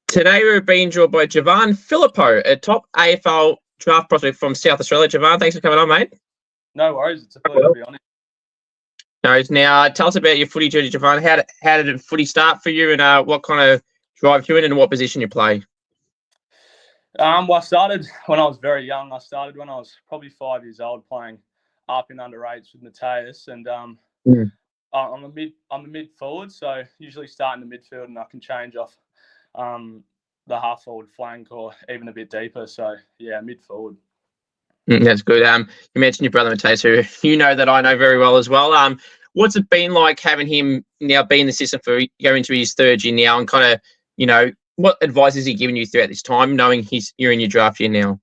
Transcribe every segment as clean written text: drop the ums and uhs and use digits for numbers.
Today we're being joined by Jevan Phillipoou, a top AFL draft prospect from South Australia. Jevan, thanks for coming on, mate. No worries. It's a pleasure to be on it. No worries. Now, tell us about your footy journey, Jevan. How did footy start for you, and what kind of drive you in, and what position you play? Well, I started when I was very young. I started when I was probably 5 years old, playing up in under eights with Mattaes, and I'm a mid forward, so usually start in the midfield, and I can change off the half forward flank or even a bit deeper. So yeah, mid forward. That's good. You mentioned your brother Mattaes, who you know that I know very well as well. What's it been like having him now be in the system for going into his third year now, and kind of, what advice has he given you throughout this time, knowing you're in your draft year now?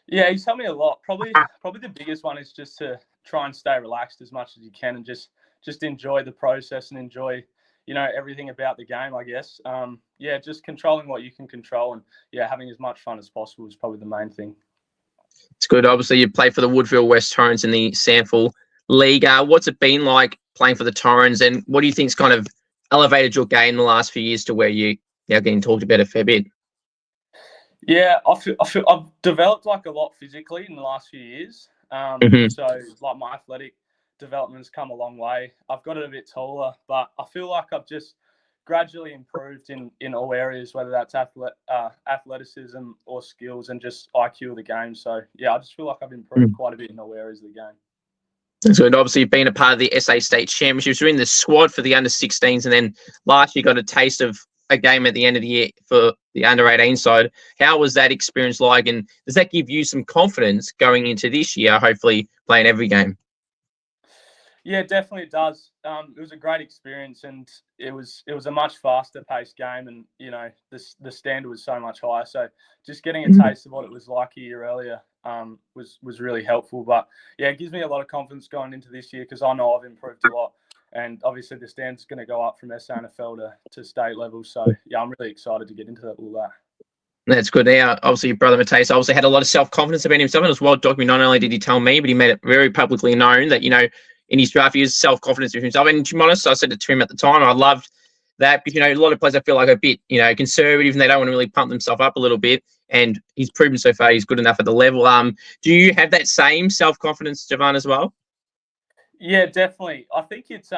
Yeah, he's told me a lot. Probably the biggest one is just to try and stay relaxed as much as you can, and just enjoy the process and enjoy, everything about the game, I guess. Just controlling what you can control, and having as much fun as possible is probably the main thing. It's good. Obviously, you play for the Woodville West Torrens in the SANFL League. What's it been like playing for the Torrens, and what do you think's kind of elevated your game in the last few years to where you're now getting talked about a fair bit? Yeah, I feel I've developed like a lot physically in the last few years. So like my athletic development's come a long way. I've got it a bit taller, but I feel like I've just gradually improved in all areas, whether that's athleticism or skills and just IQ of the game. So yeah, I just feel like I've improved quite a bit in all areas of the game. So obviously you've been a part of the SA State Championships. You're in the squad for the under-16s, and then last year got a taste of a game at the end of the year for the under-18 side. How was that experience like, and does that give you some confidence going into this year, hopefully playing every game? Yeah, definitely it does. It was a great experience, and it was a much faster paced game, and the standard was so much higher. So just getting a taste of what it was like a year earlier was really helpful. But yeah, it gives me a lot of confidence going into this year, because I know I've improved a lot, and obviously the standard's going to go up from SANFL to state level. So yeah, I'm really excited to get into all that. That's good. Now, obviously, your brother Mattaes obviously had a lot of self-confidence about himself, and it was well documented. Not only did he tell me, but he made it very publicly known that, in his draft, he has self-confidence with himself. And to be honest, I said it to him at the time. I loved that, because, a lot of players I feel like are a bit, conservative, and they don't want to really pump themselves up a little bit. And he's proven so far he's good enough at the level. Do you have that same self-confidence, Jevan, as well? Yeah, definitely. I think it's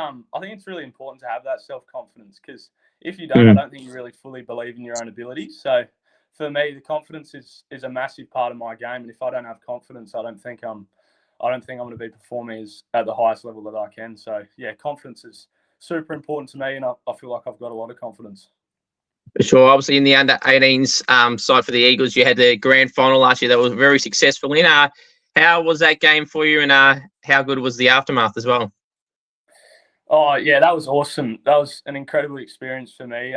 really important to have that self-confidence, because if you don't, I don't think you really fully believe in your own abilities. So for me, the confidence is a massive part of my game, and if I don't have confidence, I don't think I'm going to be performing at the highest level that I can. So yeah, confidence is super important to me, and I feel like I've got a lot of confidence. For sure. Obviously, in the under-18s side for the Eagles, you had the grand final last year that was very successful. How was that game for you, and how good was the aftermath as well? Oh yeah, that was awesome. That was an incredible experience for me.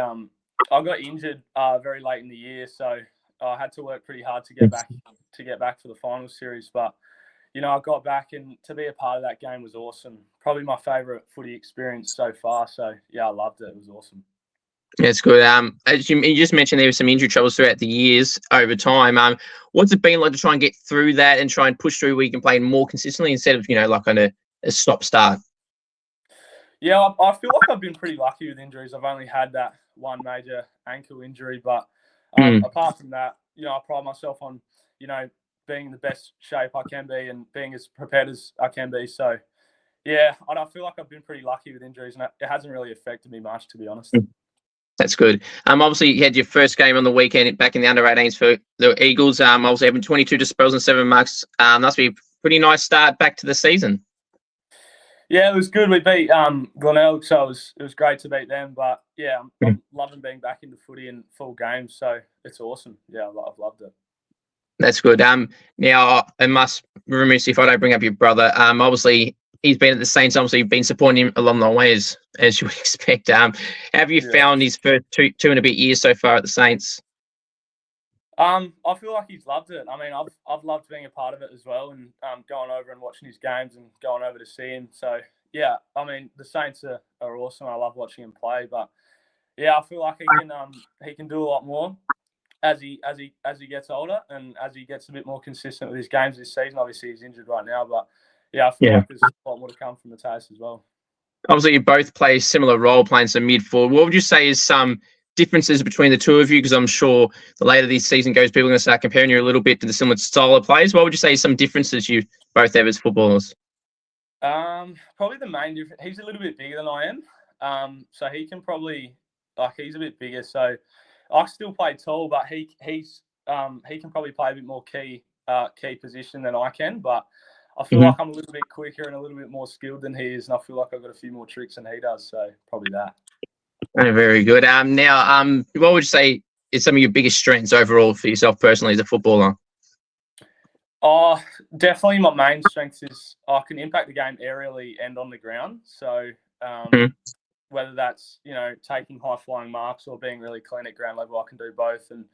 I got injured very late in the year, so I had to work pretty hard to get back for the final series. But I got back, and to be a part of that game was awesome. Probably my favourite footy experience so far. So yeah, I loved it. It was awesome. That's good. As you just mentioned, there were some injury troubles throughout the years over time. What's it been like to try and get through that and try and push through where you can play more consistently instead of, like on a stop-start? Yeah, I feel like I've been pretty lucky with injuries. I've only had that one major ankle injury, but apart from that, I pride myself on, being in the best shape I can be and being as prepared as I can be. So, yeah, I feel like I've been pretty lucky with injuries, and it hasn't really affected me much, to be honest. That's good. Obviously, you had your first game on the weekend back in the under-18s for the Eagles. Obviously, having 22 disposals and 7 marks. Must be a pretty nice start back to the season. Yeah, it was good. We beat Glenelg, so it was great to beat them. But yeah, I'm loving being back into footy in full games, so it's awesome. Yeah, I've loved it. That's good. Now I must be remiss if I don't bring up your brother. Obviously he's been at the Saints. Obviously you've been supporting him along the way as you would expect. Have you found his first two and a bit years so far at the Saints? I feel like he's loved it. I mean, I've loved being a part of it as well, and going over and watching his games and going over to see him. So yeah, I mean, the Saints are awesome. I love watching him play, but yeah, I feel like he can do a lot more as he gets older, and as he gets a bit more consistent with his games this season. Obviously, he's injured right now, but yeah, I feel like there's a lot more to come from Mattaes as well. Obviously, you both play a similar role, playing some mid forward. What would you say is differences between the two of you? Because I'm sure the later this season goes, people are going to start comparing you a little bit to the similar style of players. What would you say some differences you both have as footballers? Probably the main difference. He's a little bit bigger than I am, so he can probably he's a bit bigger. So I still play tall, but he can probably play a bit more key position than I can. But I feel like I'm a little bit quicker and a little bit more skilled than he is, and I feel like I've got a few more tricks than he does. So probably that. Very good. Now, what would you say is some of your biggest strengths overall for yourself personally as a footballer? Oh, definitely my main strength is I can impact the game aerially and on the ground. So whether that's, taking high-flying marks or being really clean at ground level, I can do both. And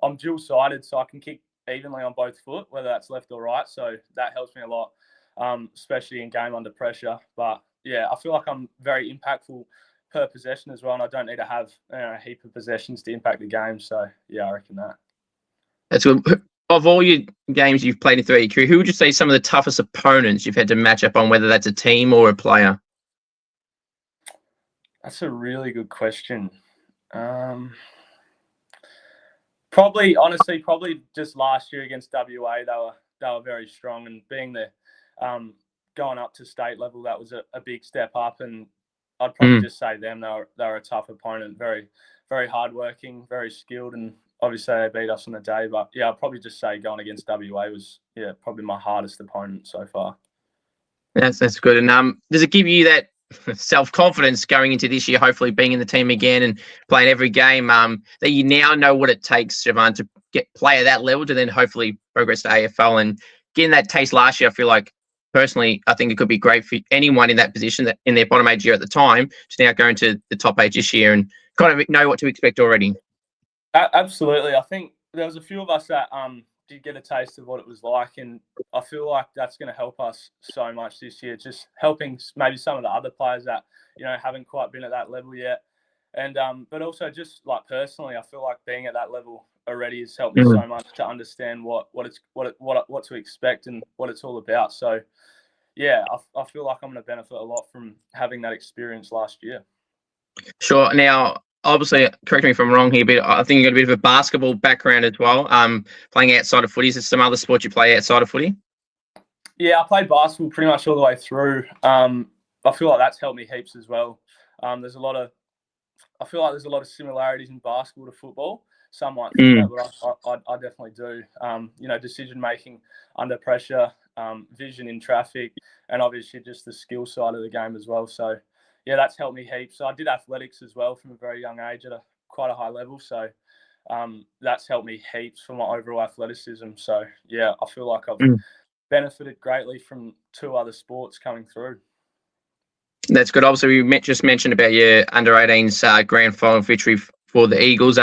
I'm dual-sided, so I can kick evenly on both foot, whether that's left or right. So that helps me a lot, especially in game under pressure. But, yeah, I feel like I'm very impactful per possession as well, and I don't need to have a heap of possessions to impact the game. So, yeah, I reckon that. That's good. Of all your games you've played in throughout your career, who would you say some of the toughest opponents you've had to match up on, whether that's a team or a player? That's a really good question. Probably just last year against WA, they were very strong, and being there, going up to state level, that was a big step up. And I'd probably just say them. They were a tough opponent, very, very hardworking, very skilled, and obviously they beat us on the day. But yeah, I'd probably just say going against WA was probably my hardest opponent so far. That's good. And does it give you that self-confidence going into this year, hopefully being in the team again and playing every game, that you now know what it takes, Jevan, to play at that level to then hopefully progress to AFL? And getting that taste last year, I feel like personally, I think it could be great for anyone in that position, that in their bottom age year at the time, to now go into the top age this year and kind of know what to expect already. Absolutely. I think there was a few of us that did get a taste of what it was like, and I feel like that's going to help us so much this year, just helping maybe some of the other players that haven't quite been at that level yet. And but also just like personally, I feel like being at that level already has helped me so much to understand what to expect and what it's all about. So yeah, I feel like I'm going to benefit a lot from having that experience last year. Sure. Now, obviously, correct me if I'm wrong here, but I think you got a bit of a basketball background as well. Playing outside of footy, is there some other sports you play outside of footy? Yeah, I played basketball pretty much all the way through. I feel like that's helped me heaps as well. I feel like there's a lot of similarities in basketball to football. Some might think that, but I definitely do. Decision making under pressure, vision in traffic, and obviously just the skill side of the game as well. So yeah, that's helped me heaps. So I did athletics as well from a very young age at quite a high level. So that's helped me heaps for my overall athleticism. So yeah, I feel like I've benefited greatly from two other sports coming through. That's good. Obviously, we just mentioned about your under-18s grand final victory for the Eagles.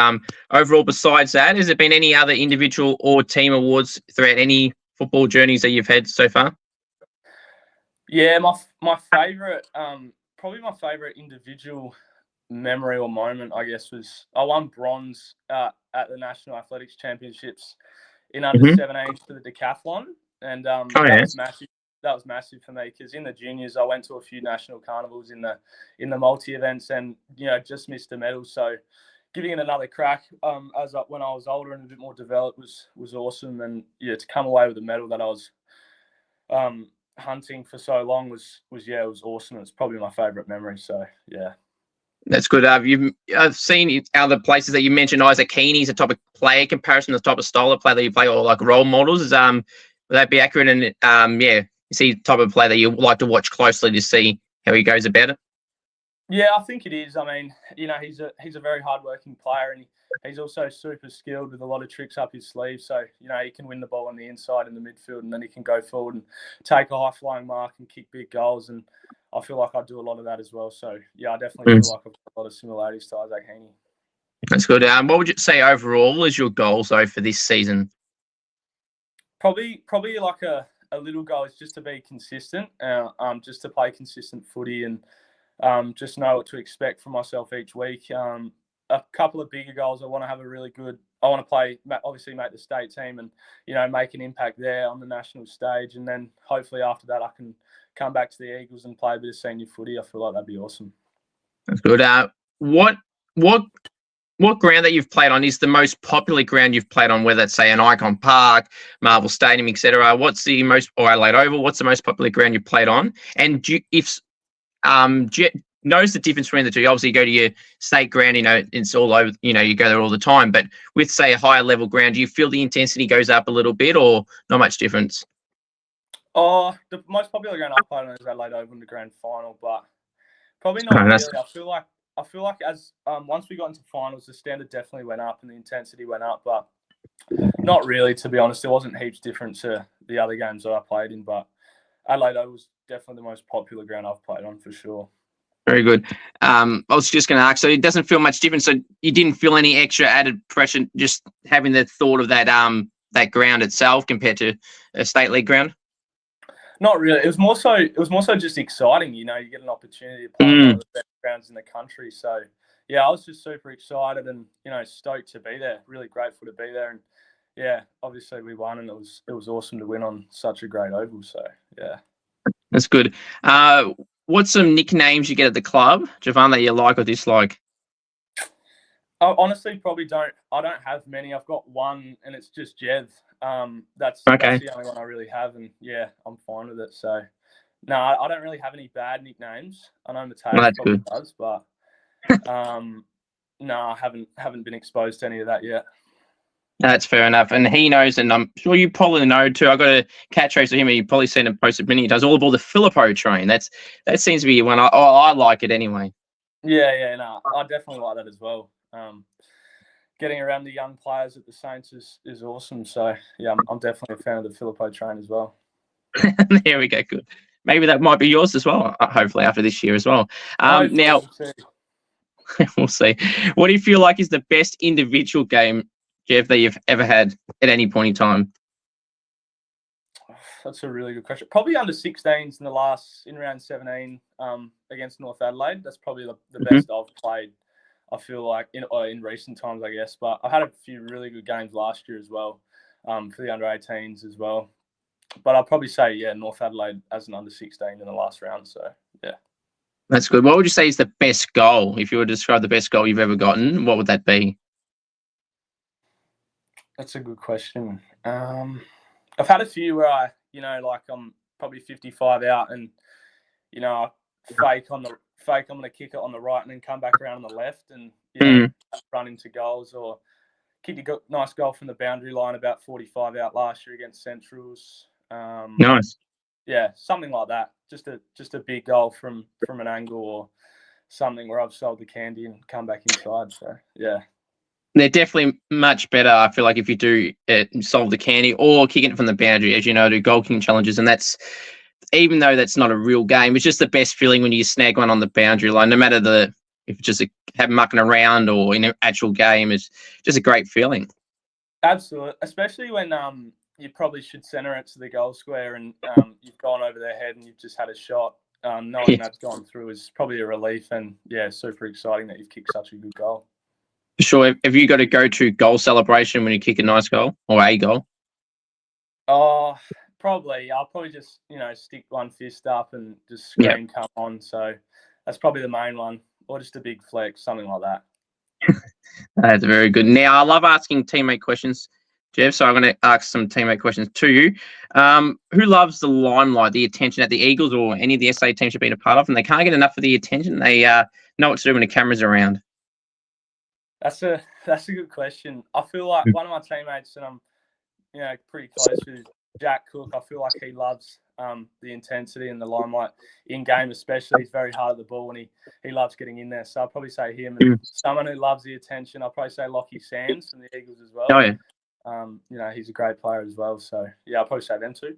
Overall, besides that, has there been any other individual or team awards throughout any football journeys that you've had so far? Yeah, my favourite, probably my favourite individual memory or moment, I guess, was I won bronze at the National Athletics Championships in under 17s for the decathlon, and that was massive. That was massive for me because in the juniors I went to a few national carnivals in the multi events and just missed a medal. So giving it another crack when I was older and a bit more developed was awesome. And yeah, to come away with a medal that I was hunting for so long was it was awesome. It's probably my favourite memory. So yeah. That's good. I've seen other places that you mentioned. Isaac Heaney's a type of player comparison, the type of style of play that you play, or like role models. Would that be accurate? And is he the type of player that you like to watch closely to see how he goes about it? Yeah, I think it is. I mean, he's a very hardworking player, and he's also super skilled with a lot of tricks up his sleeve. So he can win the ball on the inside in the midfield, and then he can go forward and take a high flying mark and kick big goals. And I feel like I do a lot of that as well. So yeah, I definitely feel like I've got a lot of similarities to Isaac Heaney. That's good. What would you say overall is your goals though for this season? Probably like a little goal is just to be consistent, just to play consistent footy and just know what to expect from myself each week. A couple of bigger goals. I want to have I want to play, obviously make the state team and, make an impact there on the national stage. And then hopefully after that, I can come back to the Eagles and play a bit of senior footy. I feel like that'd be awesome. That's good. What what ground that you've played on is the most popular ground you've played on, whether it's, say, an Icon Park, Marvel Stadium, etc.? What's the most, or Adelaide Oval, what's the most popular ground you've played on? And do you notice the difference between the two? Obviously, you go to your state ground, it's all over, you go there all the time. But with, say, a higher level ground, do you feel the intensity goes up a little bit or not much difference? Oh, the most popular ground I played on is Adelaide Oval in the grand final, but probably not really. I feel like as once we got into finals, the standard definitely went up and the intensity went up, but not really, to be honest. There wasn't heaps different to the other games that I played in, but Adelaide Oval was definitely the most popular ground I've played on for sure. Very good. I was just going to ask, so it doesn't feel much different. So you didn't feel any extra added pressure just having the thought of that ground itself compared to a state league ground? Not really. It was more so just exciting. You get an opportunity to play on one of the best grounds in the country. So yeah, I was just super excited and stoked to be there. Really grateful to be there, and yeah, obviously we won, and it was awesome to win on such a great oval. So yeah, that's good. What's some nicknames you get at the club, Jevan, that you like or dislike? I honestly probably don't. I don't have many. I've got one, and it's just Jev. That's the only one I really have, and yeah, I'm fine with it. So no, I don't really have any bad nicknames. I know Mattaes probably does, but no, I haven't been exposed to any of that yet. That's fair enough. And he knows, and I'm sure you probably know too. I got a catchphrase of him, and you've probably seen him posted many. He does all aboard the Phillipou train. That seems to be one. I like it anyway. Yeah, no, I definitely like that as well. Getting around the young players at the Saints is awesome. So yeah, I'm definitely a fan of the Phillipou train as well. There we go. Good. Maybe that might be yours as well. Hopefully after this year as well. Now we'll see. What do you feel like is the best individual game, Jeff, that you've ever had at any point in time? That's a really good question. Probably under 16s in round 17 against North Adelaide. That's probably the best I've played, I feel like, in recent times, I guess. But I had a few really good games last year as well, for the under 18s as well. But I'll probably say, yeah, North Adelaide as an under 16 in the last round. So yeah. That's good. What would you say is the best goal? If you were to describe the best goal you've ever gotten, what would that be? That's a good question. I've had a few where I'm probably 55 out and, I fake I'm going to kick it on the right and then come back around on the left and, run into goals, or kick a nice goal from the boundary line about 45 out last year against Centrals. Nice. Yeah, something like that. Just a big goal from an angle or something where I've sold the candy and come back inside. So yeah. They're definitely much better, I feel like, if you do solve the candy or kicking it from the boundary, as you know, do goal kicking challenges. And that's, even though that's not a real game, it's just the best feeling when you snag one on the boundary line, no matter if it's just have mucking around or in an actual game, it's just a great feeling. Absolutely. Especially when you probably should centre it to the goal square and you've gone over their head and you've just had a shot. Knowing that's gone through is probably a relief, and yeah, super exciting that you've kicked such a good goal. Sure. Have you got a go-to goal celebration when you kick a nice goal or a goal? Oh, probably. I'll probably just, stick one fist up and just scream, come on. So that's probably the main one, or just a big flex, something like that. That's very good. Now, I love asking teammate questions, Jeff, so I'm going to ask some teammate questions to you. Who loves the limelight, the attention at the Eagles or any of the SA teams you've been a part of, and they can't get enough of the attention? They know what to do when the camera's around. That's a good question. I feel like one of my teammates that I'm, pretty close with, Jack Cook, I feel like he loves the intensity and the limelight in game, especially. He's very hard at the ball and he loves getting in there. So I'll probably say him. And someone who loves the attention, I'll probably say Lockie Sands from the Eagles as well. Oh yeah. He's a great player as well. So yeah, I'll probably say them too.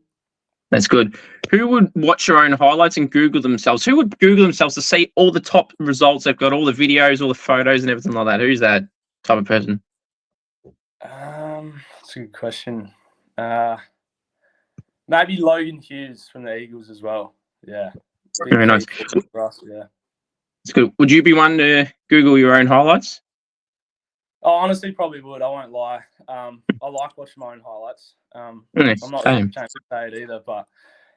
That's good. Who would watch your own highlights and Google themselves? Who would Google themselves to see all the top results? They've got all the videos, all the photos and everything like that. Who's that type of person? That's a good question. Maybe Logan Hughes from the Eagles as well. Yeah. Very nice. For us, yeah. That's good. Would you be one to Google your own highlights? Oh, honestly, probably would. I won't lie. I like watching my own highlights. I'm not ashamed to say it either, but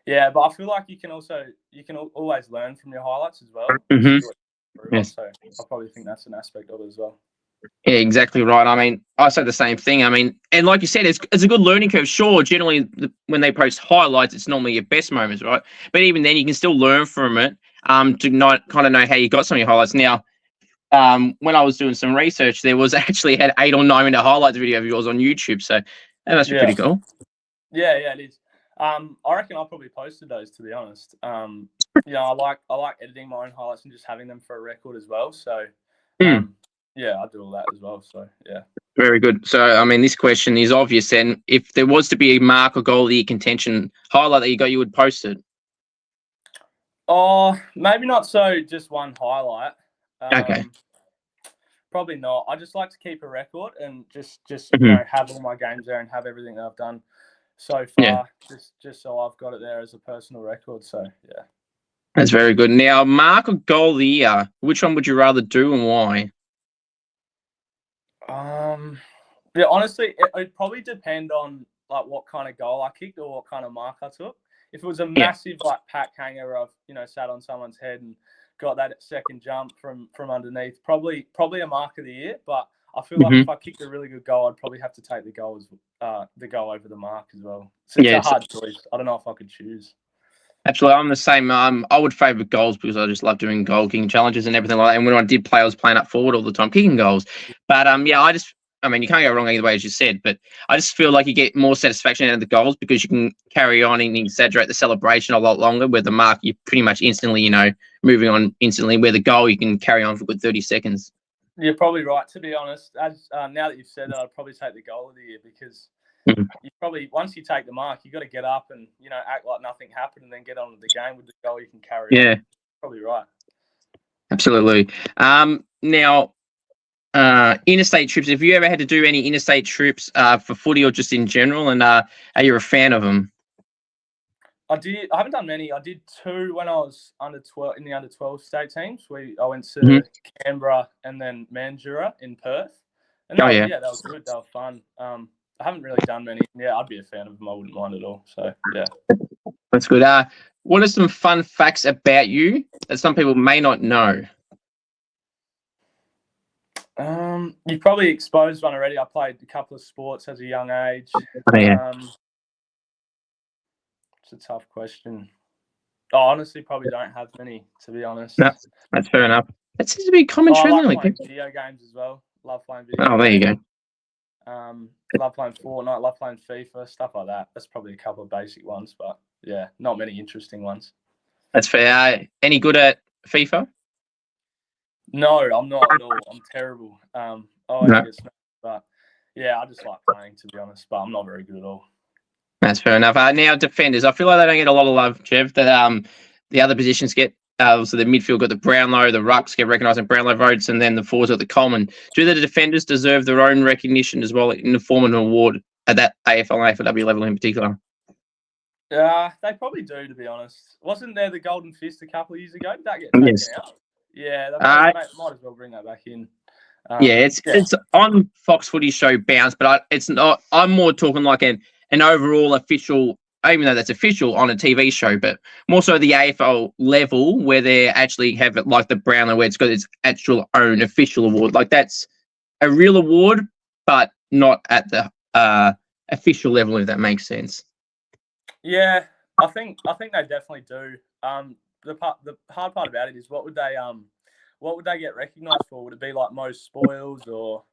yeah. But I feel like you can always learn from your highlights as well. Mm-hmm. Yes. So I probably think that's an aspect of it as well. Yeah, exactly right. I mean, I say the same thing. I mean, and like you said, it's a good learning curve. Sure, generally when they post highlights, it's normally your best moments, right? But even then, you can still learn from it. To not kind of know how you got some of your highlights. Now, when I was doing some research, there was actually had 8 or 9 minute highlights video of yours on YouTube. So that's Yeah, pretty cool. yeah, it is. I reckon I probably posted those, to be honest. I like editing my own highlights and just having them for a record as well. So, Hmm. yeah, I do all that as well. So, yeah. Very good. So, I mean, this question is obvious. And if there was to be a mark or goal of the contention highlight that you got, you would post it. Oh, maybe not so just one highlight. Okay. Probably not. I just like to keep a record and just Mhm. have all my games there and have everything that I've done so Yeah, far, just so I've got it there as a personal record. So yeah. that's very good. Now, mark or goal of the year, which one would you rather do and why? Yeah, honestly, it'd probably depend on like what kind of goal I kicked or what kind of mark I took. If it was a Yeah. massive like pack hanger, where I've sat on someone's head and got that second jump from underneath, probably a mark of the year. But I feel like Hmm. if I kicked a really good goal, I'd probably have to take the goal over the mark as well. So it's Yeah, a it's hard choice. I don't know if I could choose. absolutely. I'm the same. I would favour goals because I just love doing goal kicking challenges and everything like that. And when I did play, I was playing up forward all the time, kicking goals. But yeah, I mean, you can't go wrong either way, as you said. But I just feel like you get more satisfaction out of the goals because you can carry on and exaggerate the celebration a lot longer. Where the mark, you pretty much instantly, moving on instantly. Where the goal, you can carry on for a good 30 seconds. You're probably right. To be honest, as now that you've said that, I'd probably take the goal of the year because Mhm. you probably once you take the mark, you got to get up and act like nothing happened, and then get on with the game with the goal. You can carry on. Yeah, Probably right. absolutely. Now, interstate trips. Have you ever had to do any interstate trips for footy or just in general? And are you a fan of them? I haven't done many. I did 2 when I was under 12 in the under 12 state teams. I went Hmm. to Canberra and then Mandurah in Perth, and Oh yeah, that was good. They were fun. I haven't really done many. Yeah, I'd be a fan of them. I wouldn't mind at all. So yeah. that's good. What are some fun facts about you that some people may not know? You probably exposed one already. I played a couple of sports as a young age. Oh yeah, It's a tough question. I honestly probably don't have many, to be honest. no, that's fair enough. That seems to be a common I trend. like Like, playing video games as well. Love playing video oh, there you games. go. Love playing Fortnite. Love playing FIFA. Stuff like that. That's probably a couple of basic ones, but yeah, not many interesting ones. That's fair. Any good at FIFA? No, I'm not at all. I'm terrible. I always No, get smashed, but yeah, I just like playing, to be honest. But I'm not very good at all. that's fair enough. Now defenders, I feel like they don't get a lot of love, Jeff. That the other positions get. So the midfield got the Brownlow, the rucks get recognised in Brownlow votes, and then the forwards got the Coleman. Do the defenders deserve their own recognition as well in the form of an award at that AFL and AFLW level in particular? Yeah, they probably do, to be honest. Wasn't there the Golden Fist a couple of years ago? Did that get taken Yes. out? Yeah, they Uh, might as well bring that back in. yeah, it's on Fox Footy show Bounce, but it's not. I'm more talking like an overall official, even though that's official on a TV show, but more so the AFL level where they actually have it like the Brownlow, where it's got its actual own official award. Like that's a real award, but not at the official level, if that makes sense. Yeah, I think they definitely do. The hard part about it is what would they get recognised for? Would it be like most spoils or?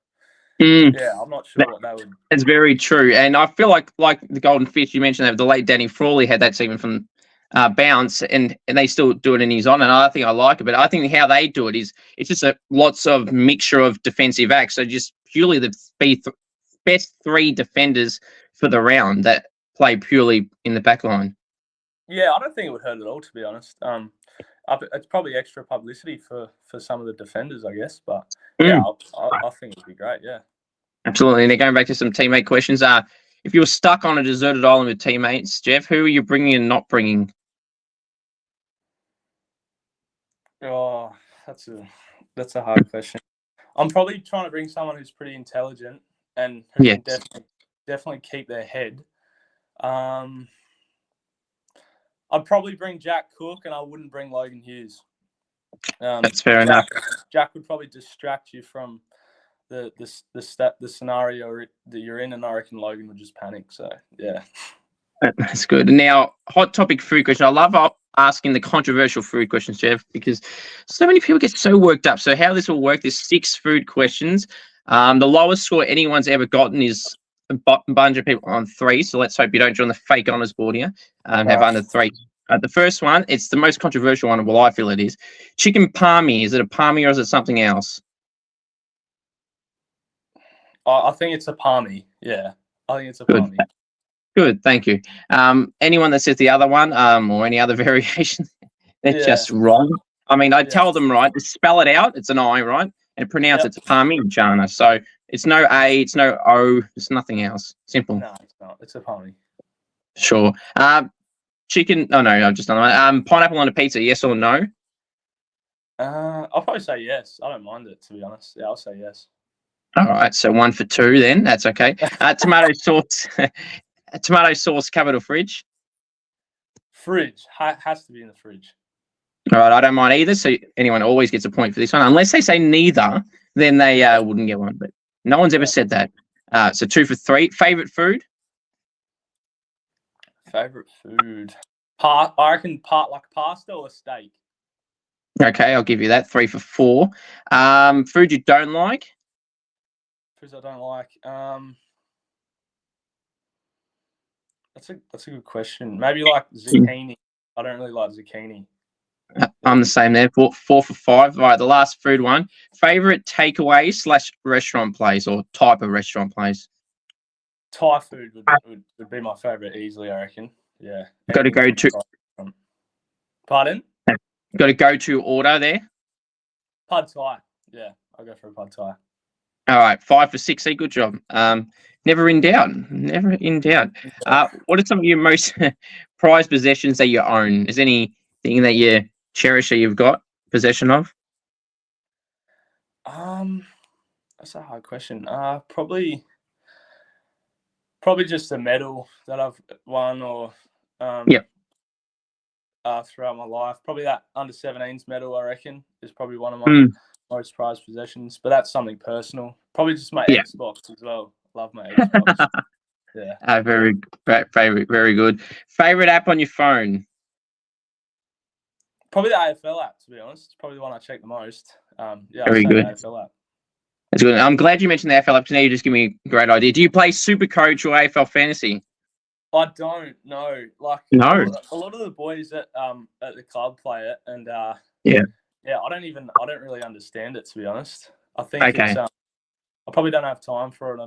Mm, Yeah, I'm not sure what they would. that's very true, and I feel like the Golden Fish you mentioned, that the late Danny Frawley had that segment from Bounce, and they still do it in his honour, and I think I like it. But I think how they do it is it's just lots of mixture of defensive acts. So just purely the best 3 defenders for the round that play purely in the back line. Yeah, I don't think it would hurt at all, to be honest. It's probably extra publicity for some of the defenders, I guess. But yeah, I think it'd be great. Yeah. Absolutely. And then going back to some teammate questions, if you were stuck on a deserted island with teammates, Jeff, who are you bringing and not bringing? Oh, that's a hard question. I'm probably trying to bring someone who's pretty intelligent and who Yes. can definitely keep their head. I'd probably bring Jack Cook, and I wouldn't bring Logan Hughes. That's fair enough. Jack would probably distract you from the scenario that you're in, and I reckon Logan would just panic. So yeah. That's good. Now, hot topic food question. I love asking the controversial food questions, Jeff, because so many people get so worked up. So how this will work, there's 6 food questions. The lowest score anyone's ever gotten is a bunch of people on 3. So let's hope you don't join the fake honours board here and have under 3. The first one, it's the most controversial one. Well, I feel it is. Chicken palmy. Is it a palmy or is it something else? I think it's a palmy. Yeah, I think it's a palmy. Good, thank you. Anyone that says the other one, or any other variation, they're just wrong. I mean, I tell them right to spell it out. It's an I, right? And pronounce it's Parmigiana. So it's no A, it's no O, it's nothing else. Simple. No, it's not. It's a palmy. Sure. Chicken. Oh no, I've just done that. Pineapple on a pizza. Yes or no? I'll probably say yes. I don't mind it, to be honest. Yeah, I'll say yes. All right, so 1 for 2 then. That's okay. Tomato sauce. Tomato sauce, cupboard or fridge? Fridge. Has to be in the fridge. All right, I don't mind either. So anyone always gets a point for this one. Unless they say neither, then they wouldn't get one. But no one's ever said that. So 2 for 3. Favorite food? Favorite food. I reckon like pasta or steak. Okay, I'll give you that. 3 for 4. Food you don't like? Foods I don't like. That's a good question. Maybe like zucchini. I don't really like zucchini. I'm the same there. 4 for 5. All right, the last food one. Favorite takeaway / restaurant place or type of restaurant place? Thai food would be my favorite easily, I reckon. Yeah. Got to go to. Pardon? Got to go to order there. Pad Thai. Yeah, I'll go for a pad Thai. All right, 5 for 6. Good job. Never in doubt. Never in doubt. What are some of your most prized possessions that you own? Is anything that you cherish that you've got possession of? That's a hard question. Probably just a medal that I've won or throughout my life. Probably that under-17s medal, I reckon, is probably one of my most prized possessions. But that's something personal. Probably just my Xbox as well. Love my Xbox. Yeah. Very good. Favorite app on your phone? Probably the AFL app, to be honest. It's probably the one I check the most. Very good. AFL app. That's good. I'm glad you mentioned the AFL app. Now you just give me a great idea. Do you play Supercoach or AFL Fantasy? I don't know. No. A lot of the boys at the club play it, and I don't really understand it, to be honest. I think it's I probably don't have time for it. I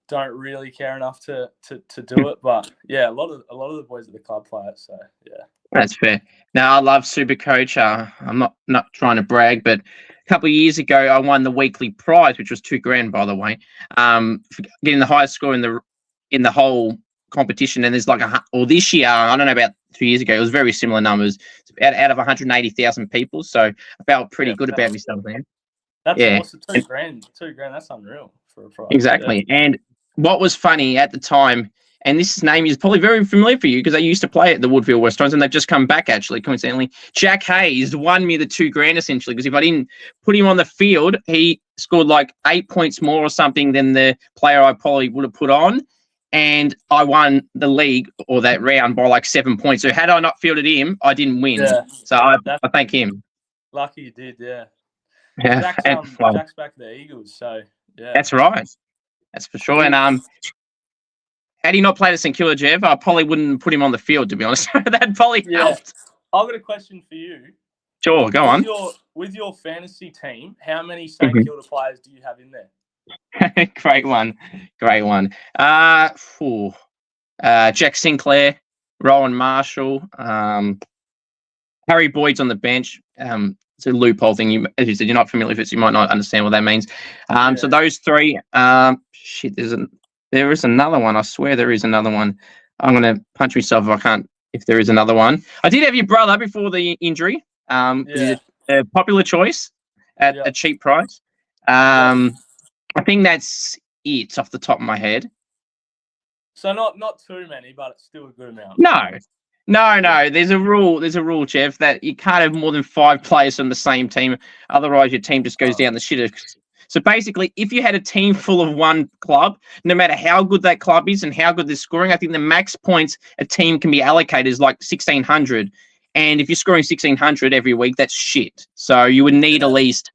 don't really care enough to do it, but yeah, a lot of the boys at the club play it. So yeah, that's fair. Now I love Supercoach. I'm not trying to brag, but a couple of years ago I won the weekly prize, which was $2,000, by the way. For getting the highest score in the whole competition, and there's this year, I don't know, about 2 years ago, it was very similar numbers. Out of 180,000 people, so I felt pretty good about myself then. That's awesome. $2,000. $2,000. That's unreal for a prize. Exactly. Yeah. And what was funny at the time, and this name is probably very familiar for you because they used to play at the Woodville West Times, and they've just come back actually, coincidentally. Jack Hayes won me the $2,000 essentially, because if I didn't put him on the field, he scored like 8 points more or something than the player I probably would have put on. And I won the league or that round by like 7 points. So had I not fielded him, I didn't win. Yeah. So I thank him. Lucky you did, yeah. Yeah. Jack's back to the Eagles, so yeah. That's right. That's for sure. And had he not played at St Kilda, Jeff, I probably wouldn't put him on the field, to be honest. That probably helped. I've got a question for you. Sure, go on. With your fantasy team, how many St Kilda players do you have in there? Great one. Jack Sinclair, Rowan Marshall, Harry Boyd's on the bench. It's a loophole thing. As you said, you're not familiar with it, so you might not understand what that means. So those 3. There is another one. I swear there is another one. I'm going to punch myself if there is another one. I did have your brother before the injury. He's a popular choice at a cheap price. I think that's it off the top of my head. So not too many, but it's still a good amount. No. There's a rule, Jeff, that you can't have more than 5 players on the same team. Otherwise, your team just goes down the shitter. So basically, if you had a team full of one club, no matter how good that club is and how good they're scoring, I think the max points a team can be allocated is like 1,600. And if you're scoring 1,600 every week, that's shit. So you would need at least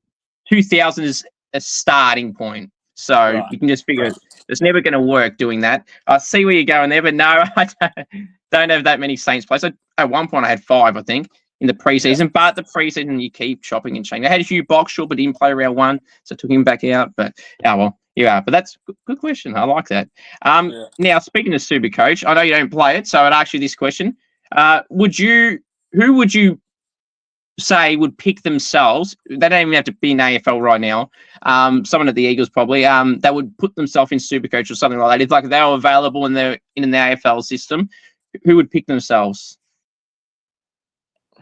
2,000 as a starting point. So you can just figure it's never going to work doing that. I see where you're going there, but no, I don't have that many Saints players. At one point, I had 5, I think, in the preseason. But the preseason, you keep chopping and changing. I had a few box short, but didn't play round 1, so I took him back out. But well, you are. But that's a good question. I like that. Now, speaking of Supercoach, I know you don't play it, so I'd ask you this question: who would you say would pick themselves? They don't even have to be in AFL right now. Someone at the Eagles probably. That would put themselves in Supercoach or something like that. If like they were available and they're in the AFL system, who would pick themselves?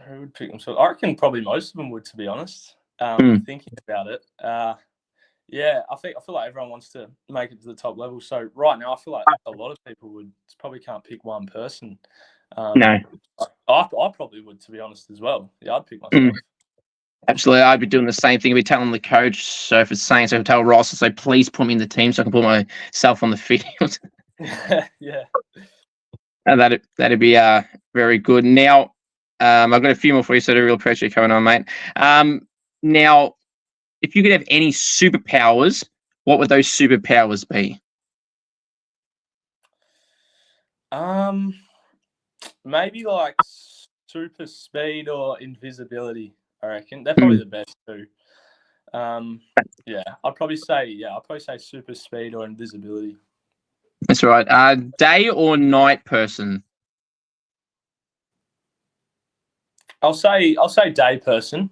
Who would pick themselves? I reckon probably most of them would, to be honest. Thinking about it, yeah, I feel like everyone wants to make it to the top level. So right now, I feel like a lot of people probably can't pick one person. No, I probably would, to be honest, as well. Yeah, I'd pick myself. Absolutely, I'd be doing the same thing. I'd be telling the coach. So if it's Saints, I would tell Ross to say, please put me in the team so I can put myself on the field. Yeah, and that'd be very good. Now, I've got a few more for you, so the real pressure coming on, mate. Now, if you could have any superpowers, what would those superpowers be? Maybe like super speed or invisibility. I reckon they're probably the best two. Yeah, I'd probably say super speed or invisibility. That's right. Day or night person? I'll say day person.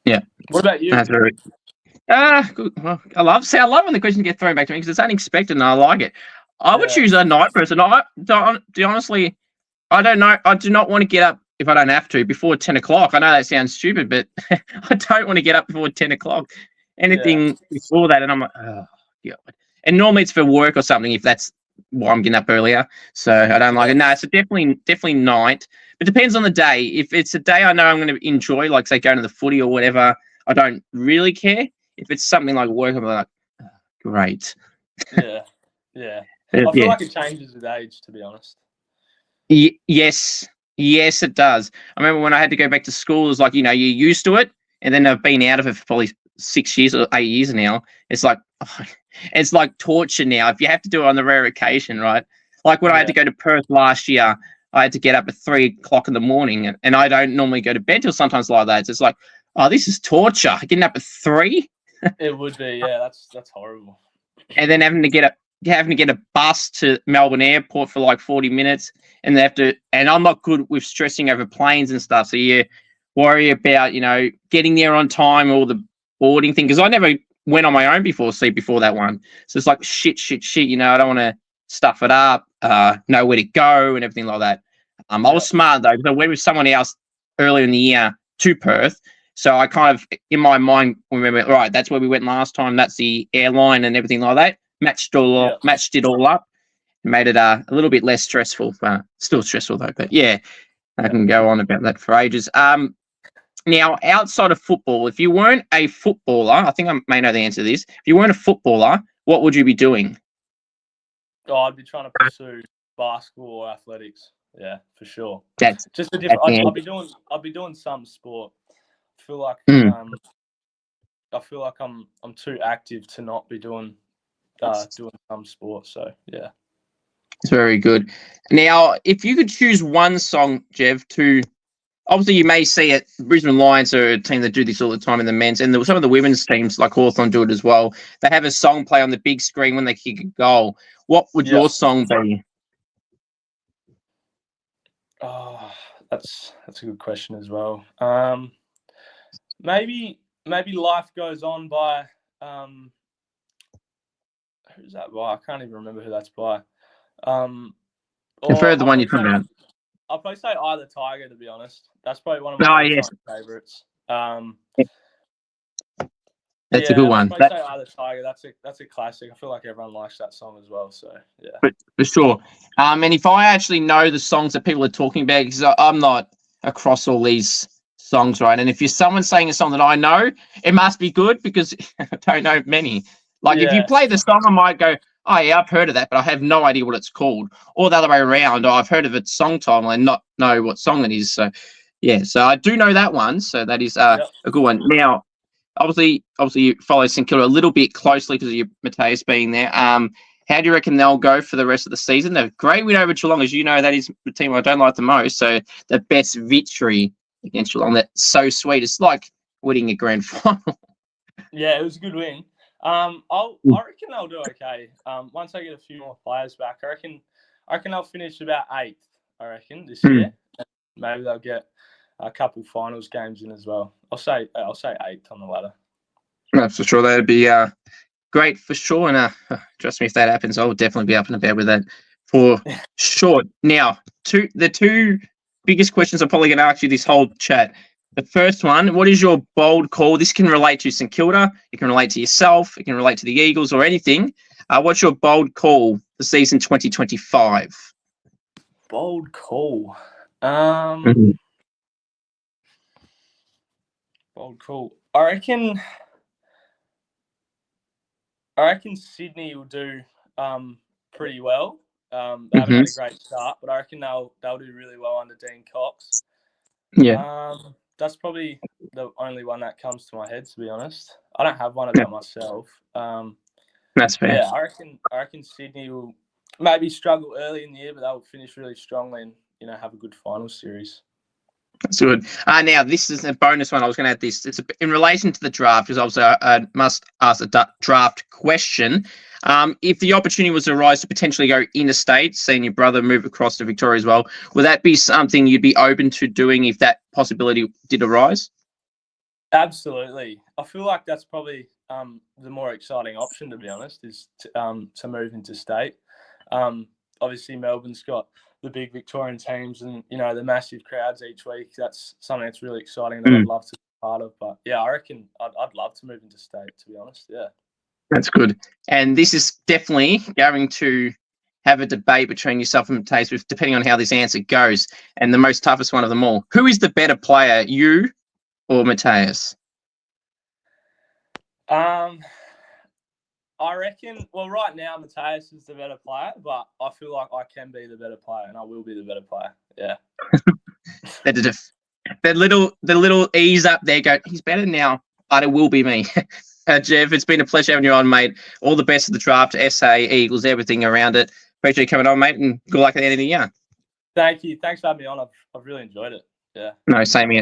Yeah. What about you? That's very. Good. Well, I love when the question gets thrown back to me because it's unexpected and I like it. I would choose a night person. Honestly, I don't know. I do not want to get up if I don't have to before 10 o'clock. I know that sounds stupid, but I don't want to get up before 10 o'clock. Anything before that, and I'm like, oh, God. And normally it's for work or something if that's why I'm getting up earlier. So I don't like it. No, so definitely night. It depends on the day. If it's a day I know I'm going to enjoy, like say going to the footy or whatever, I don't really care. If it's something like work, I'm like, oh, great. Yeah. I feel like it changes with age, to be honest. Yes, it does. I remember when I had to go back to school, it was like, you're used to it. And then I've been out of it for probably 6 years or 8 years now. It's like, it's like torture now. If you have to do it on the rare occasion, right? Like when I had to go to Perth last year, I had to get up at 3 o'clock in the morning and I don't normally go to bed till sometimes like that. So it's like, oh, this is torture. Getting up at 3. It would be, yeah. That's horrible. And then having to get a bus to Melbourne Airport for like 40 minutes, and I'm not good with stressing over planes and stuff. So you worry about getting there on time or the boarding thing because I never went on my own before that one. So it's like shit. I don't want to stuff it up. Know where to go and everything like that. I was smart though because I went with someone else earlier in the year to Perth. So I kind of, in my mind, remember, right, that's where we went last time. That's the airline and everything like that. Matched it all up. Made it a little bit less stressful. Still stressful, though. But, yeah, I can go on about that for ages. Now, outside of football, if you weren't a footballer, I think I may know the answer to this. If you weren't a footballer, what would you be doing? Oh, I'd be trying to pursue basketball or athletics. Yeah, for sure. That's just a different. I'd be doing some sport. I feel like I'm too active to not be doing some sport. So yeah, it's very good. Now, if you could choose one song, Jev, to obviously you may see it. Brisbane Lions are a team that do this all the time in the men's, and some of the women's teams like Hawthorn do it as well. They have a song play on the big screen when they kick a goal. What would your song be? Oh, that's a good question as well. Maybe Life Goes On by who's that by? I can't even remember who that's by. Prefer the one you're talking about. I'll probably say Eye of the Tiger, to be honest. That's probably one of my favourites. That's a good one. I'll probably say Eye of the Tiger. That's a classic. I feel like everyone likes that song as well. So yeah, for sure. And if I actually know the songs that people are talking about, because I'm not across all these songs, right? And if you're someone saying a song that I know, it must be good because I don't know many. Like if you Yeah. play the song, I might go, oh yeah, I've heard of that, but I have no idea what it's called. Or the other way around, I've heard of its song title and not know what song it is. So yeah, so I do know that one. So that is a good one. Now, obviously you follow St Kilda a little bit closely because of your Mattaes being there. How do you reckon they'll go for the rest of the season? They're great win over Geelong, as you know, that is the team I don't like the most. So the best victory against Geelong, that's so sweet. It's like winning a grand final. Yeah, it was a good win. I reckon they'll do okay. Once I get a few more players back, I reckon they'll finish about 8th. I reckon this year. Maybe they'll get a couple finals games in as well. I'll say 8th on the ladder. That's for sure. That'd be great for sure. And trust me, if that happens, I'll definitely be up and about with that for sure. Now, the two biggest questions I'm probably going to ask you this whole chat. The first one, what is your bold call? This can relate to St Kilda. It can relate to yourself. It can relate to the Eagles or anything. What's your bold call for season 2025? Bold call. Mhm. Bold call. I reckon Sydney will do pretty well. They haven't had a great start, but I reckon they'll do really well under Dean Cox. Yeah. That's probably the only one that comes to my head, to be honest. I don't have one of them myself. That's fair. Yeah, I reckon Sydney will maybe struggle early in the year, but they'll finish really strongly and have a good final series. That's good. Now, this is a bonus one. I was going to add this. It's in relation to the draft, because obviously I must ask a draft question. If the opportunity was to arise to potentially go interstate, seeing your brother move across to Victoria as well, would that be something you'd be open to doing if that possibility did arise? Absolutely. I feel like that's probably the more exciting option, to be honest, is to move into state. Obviously, Melbourne's got the big Victorian teams and, the massive crowds each week. That's something that's really exciting that I'd love to be part of. But, yeah, I reckon I'd love to move into state, to be honest, yeah. That's good. And this is definitely going to have a debate between yourself and Mattaes, depending on how this answer goes. And the most toughest one of them all. Who is the better player, you or Mattaes? I reckon, well, right now, Mattaes is the better player, but I feel like I can be the better player and I will be the better player. Yeah. the little ease up there, go, he's better now, but it will be me. Jeff, it's been a pleasure having you on, mate. All the best of the draft, SA, Eagles, everything around it. Appreciate you coming on, mate, and good luck at the end of the year. Thank you. Thanks for having me on. I've really enjoyed it. Yeah. No, same here.